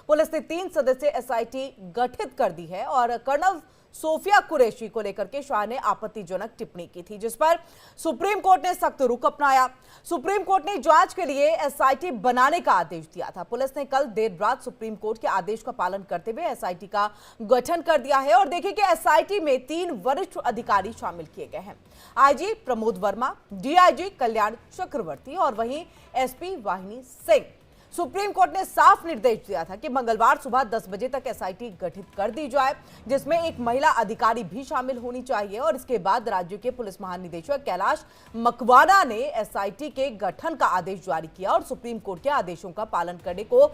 Police ने 3 सदस्यीय SIT गठित कर दी है और कर्नल सोफिया कुरैशी को लेकर के शाह ने आपत्तिजनक टिप्पणी की थी, जिस पर सुप्रीम कोर्ट ने सख्त रुख अपनाया। सुप्रीम कोर्ट ने जांच के लिए एसआईटी बनाने का आदेश दिया था। पुलिस ने कल देर रात सुप्रीम कोर्ट के आदेश का पालन करते हुए एसआईटी का गठन कर दिया है और देखिए कि एसआईटी में 3 वरिष्ठ अधिकारी शामिल किए गए हैं। आईजी प्रमोद वर्मा, डीआईजी कल्याण चक्रवर्ती और वहीं एसपी वाहिनी सिंह। सुप्रीम कोर्ट ने साफ निर्देश दिया था कि मंगलवार सुबह 10 बजे तक एसआईटी गठित कर दी जाए, जिसमें एक महिला अधिकारी भी शामिल होनी चाहिए और इसके बाद राज्य के पुलिस महानिदेशक कैलाश मकवाना ने एसआईटी के गठन का आदेश जारी किया और सुप्रीम कोर्ट के आदेशों का पालन करने को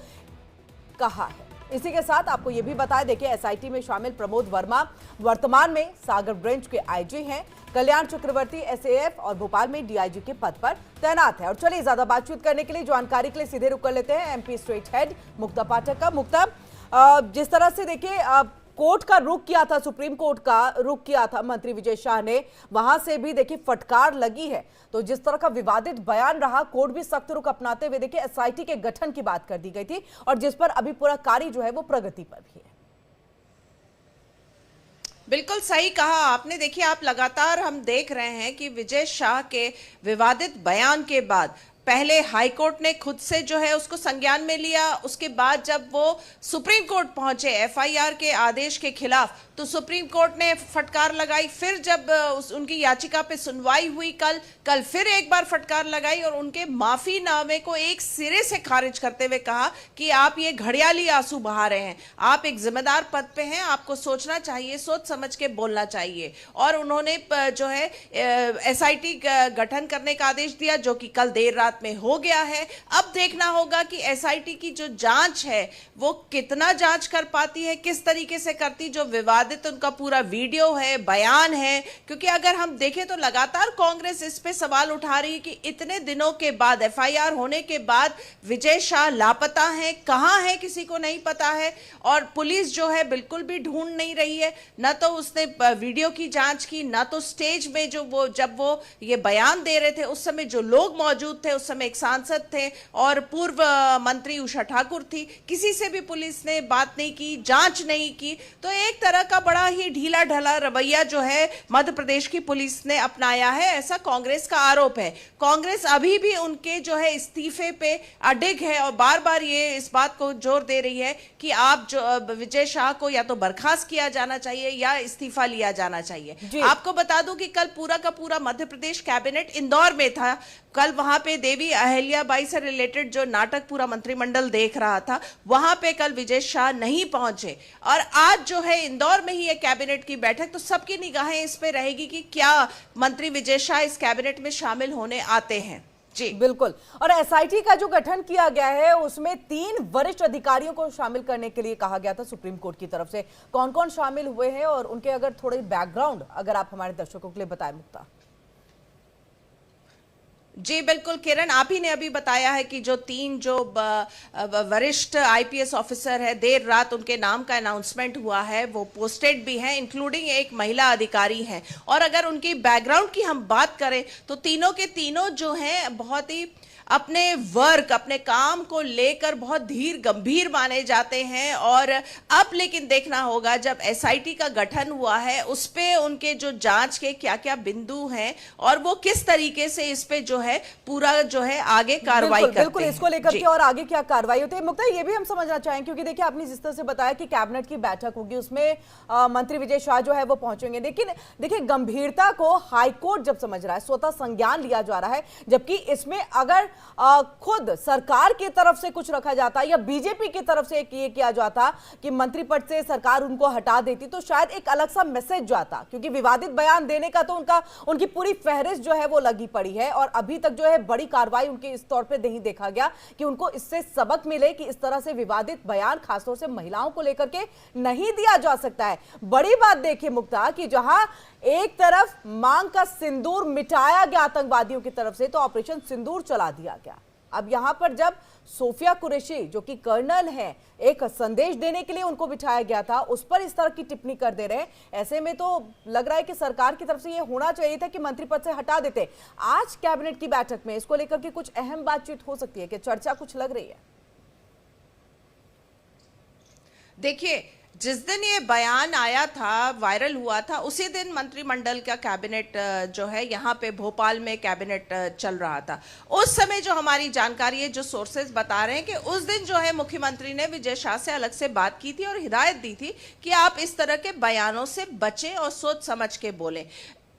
कहा है। इसी के साथ आपको यह भी बताएं, देखिए एसआईटी में शामिल प्रमोद वर्मा वर्तमान में सागर ब्रांच के आईजी हैं, कल्याण चक्रवर्ती एसएएफ और भोपाल में डीआईजी के पद पर तैनात है। और चलिए ज्यादा बातचीत करने के लिए, जानकारी के लिए सीधे रुक कर लेते हैं एमपी स्टेट हेड मुक्ता पाठक का। मुक्ता, जिस तरह से देखिए कोर्ट का रुख किया था, सुप्रीम कोर्ट का रुख किया था मंत्री विजय शाह ने, वहां से भी देखिए फटकार लगी है। तो जिस तरह का विवादित बयान रहा, कोर्ट भी सख्त रुख अपनाते हुए देखिए एसआईटी के गठन की बात कर दी गई थी और जिस पर अभी पूरा कार्य जो है वो प्रगति पर भी है। बिल्कुल सही कहा आपने। देखिए, आप लगातार हम देख रहे हैं कि विजय शाह के विवादित बयान के बाद पहले हाईकोर्ट ने खुद से जो है उसको संज्ञान में लिया, उसके बाद जब वो सुप्रीम कोर्ट पहुंचे एफआईआर के आदेश के खिलाफ तो सुप्रीम कोर्ट ने फटकार लगाई। फिर जब उनकी याचिका पे सुनवाई हुई कल फिर एक बार फटकार लगाई और उनके माफीनामे को एक सिरे से खारिज करते हुए कहा कि आप ये घड़ियाली आंसू बहा रहे हैं, आप एक जिम्मेदार पद पे हैं, आपको सोचना चाहिए, सोच समझ के बोलना चाहिए। और उन्होंने जो है एसआईटी गठन करने का आदेश दिया, जो कि कल देर रात में हो गया है। अब देखना होगा कि एसआईटी की जो जांच है वो कितना जांच कर पाती है, किस तरीके से करती। जो विवादित उनका पूरा वीडियो है, बयान है, क्योंकि अगर हम देखें तो लगातार कांग्रेस इस पे सवाल उठा रही है कि इतने दिनों के बाद, एफआईआर होने के बाद विजय शाह लापता हैं, कहां हैं किसी को नहीं पता है और पुलिस जो है बिल्कुल भी ढूंढ नहीं रही है। ना तो उसने वीडियो की जांच की, ना तो स्टेज में जब वो ये बयान दे रहे थे उस समय जो लोग मौजूद थे, उस समय एक सांसद थे और पूर्व मंत्री उषा ठाकुर थी, किसी से भी पुलिस ने बात नहीं की, जांच नहीं की। तो एक तरह का बड़ा ही ढीला ढाला रवैया जो है मध्य प्रदेश की पुलिस ने अपनाया है, ऐसा कांग्रेस का आरोप है। कांग्रेस अभी भी उनके जो है इस्तीफे पे अडिग है और बार बार ये इस बात को जोर दे रही है कि आप जो विजय शाह को या तो बर्खास्त किया जाना चाहिए या इस्तीफा लिया जाना चाहिए। आपको बता दूं कि कल पूरा का पूरा मध्य प्रदेश कैबिनेट इंदौर में था। कल वहां पे देवी अहिल्याबाई से रिलेटेड जो नाटक पूरा मंत्रिमंडल देख रहा था, वहां पे कल विजय शाह नहीं पहुंचे और आज जो है इंदौर में ही एक कैबिनेट की बैठक, तो सबकी निगाहें इस पे रहेगी कि क्या मंत्री विजय शाह इस कैबिनेट में शामिल होने आते हैं। जी बिल्कुल। और एसआईटी का जो गठन किया गया है उसमें 3 वरिष्ठ अधिकारियों को शामिल करने के लिए कहा गया था सुप्रीम कोर्ट की तरफ से। कौन कौन शामिल हुए हैं और उनके अगर थोड़े बैकग्राउंड अगर आप हमारे दर्शकों के लिए बताएं मुक्ता। जी बिल्कुल किरण, आप ही ने अभी बताया है कि जो 3 जो वरिष्ठ आईपीएस ऑफिसर है, देर रात उनके नाम का अनाउंसमेंट हुआ है, वो पोस्टेड भी हैं, इंक्लूडिंग एक महिला अधिकारी हैं। और अगर उनकी बैकग्राउंड की हम बात करें तो तीनों के तीनों जो हैं बहुत ही अपने वर्क, अपने काम को लेकर बहुत धीर गंभीर माने जाते हैं। और अब लेकिन देखना होगा जब एसआईटी का गठन हुआ है उस पे उनके जो जांच के क्या क्या बिंदु हैं और वो किस तरीके से इस पे जो है पूरा जो है आगे कार्रवाई करते हैं। बिल्कुल, इसको लेकर के और आगे क्या कार्रवाई होती है मुक्ता, ये भी हम समझना चाहें, क्योंकि देखिए आपने जिस तरह से बताया कि कैबिनेट की बैठक होगी, उसमें मंत्री विजय शाह जो है वो पहुंचेंगे। लेकिन देखिए गंभीरता को हाईकोर्ट जब समझ रहा है, स्वतः संज्ञान लिया जा रहा है, जबकि इसमें अगर खुद सरकार की तरफ से कुछ रखा जाता या बीजेपी की तरफ से ये किया जाता कि मंत्री पद से सरकार उनको हटा देती तो शायद एक अलग सा मैसेज जाता, क्योंकि विवादित बयान देने का तो उनकी पूरी फहरिस्त जो है वो लगी पड़ी है और अभी तक जो है बड़ी कार्रवाई उनके इस तौर पे नहीं देखा गया कि उनको इससे सबक मिले कि इस तरह से विवादित बयान खासतौर से महिलाओं को लेकर के नहीं दिया जा सकता है। बड़ी बात देखिए मुक्ता कि जहां एक तरफ मांग का सिंदूर मिटाया गया आतंकवादियों की तरफ से, तो ऑपरेशन सिंदूर चला दिया गया। अब यहां पर जब सोफिया कुरैशी जो कि कर्नल है, एक संदेश देने के लिए उनको बिठाया गया था, उस पर इस तरह की टिप्पणी कर दे रहे हैं, ऐसे में तो लग रहा है कि सरकार की तरफ से ये होना चाहिए था कि मंत्री पद से हटा देते। आज कैबिनेट की बैठक में इसको लेकर के कुछ अहम बातचीत हो सकती है कि चर्चा कुछ लग रही है। देखिए, जिस दिन ये बयान आया था, वायरल हुआ था, उसी दिन मंत्रिमंडल का कैबिनेट जो है यहाँ पे भोपाल में कैबिनेट चल रहा था। उस समय जो हमारी जानकारी है, जो सोर्सेज बता रहे हैं कि उस दिन जो है मुख्यमंत्री ने विजय शाह से अलग से बात की थी और हिदायत दी थी कि आप इस तरह के बयानों से बचें और सोच समझ के बोलें।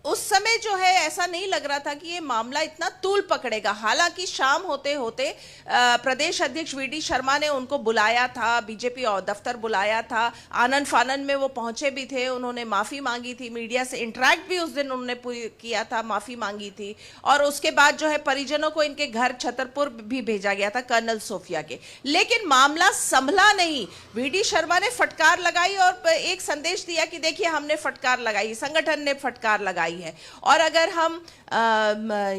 उस समय जो है ऐसा नहीं लग रहा था कि ये मामला इतना तूल पकड़ेगा। हालांकि शाम होते होते प्रदेश अध्यक्ष वीडी शर्मा ने उनको बुलाया था, बीजेपी और दफ्तर बुलाया था, आनन फानन में वो पहुंचे भी थे, उन्होंने माफी मांगी थी, मीडिया से इंटरेक्ट भी उस दिन उन्होंने किया था, माफी मांगी थी। और उसके बाद जो है परिजनों को इनके घर छतरपुर भी भेजा गया था कर्नल सोफिया के। लेकिन मामला संभला नहीं। वीडी शर्मा ने फटकार लगाई और एक संदेश दिया कि देखिए हमने फटकार लगाई, संगठन ने फटकार लगाई है। और अगर हम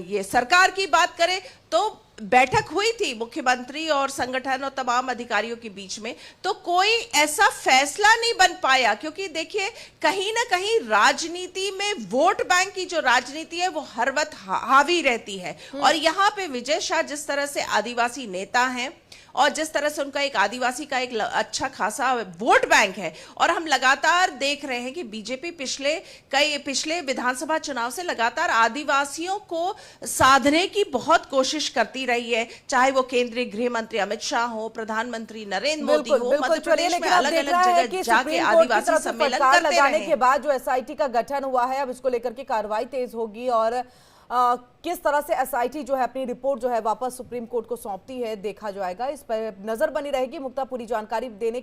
ये सरकार की बात करें तो बैठक हुई थी मुख्यमंत्री और संगठन और तमाम अधिकारियों के बीच में, तो कोई ऐसा फैसला नहीं बन पाया। क्योंकि देखिए, कहीं ना कहीं राजनीति में वोट बैंक की जो राजनीति है वो हर वक्त हावी रहती है। और यहाँ पे विजय शाह जिस तरह से आदिवासी नेता हैं और जिस तरह से उनका एक आदिवासी का एक अच्छा खासा वोट बैंक है, और हम लगातार देख रहे हैं कि बीजेपी पिछले विधानसभा चुनाव से लगातार आदिवासियों को साधने की बहुत कोशिश करती रही है, चाहे वो केंद्रीय गृह मंत्री अमित शाह हो, प्रधानमंत्री नरेंद्र मोदी हो, मध्य प्रदेश में अलग अलग जगह जाके आदिवासी सम्मेलन करते रहे। के बाद जो एसआईटी का गठन हुआ है, अब इसको लेकर के कार्रवाई तेज होगी और किस तरह से एसआईटी जो है अपनी रिपोर्ट जो है वापस सुप्रीम कोर्ट को सौंपती है देखा जाएगा। इस पर नजर बनी रहेगी। मुक्ता पूरी जानकारी देने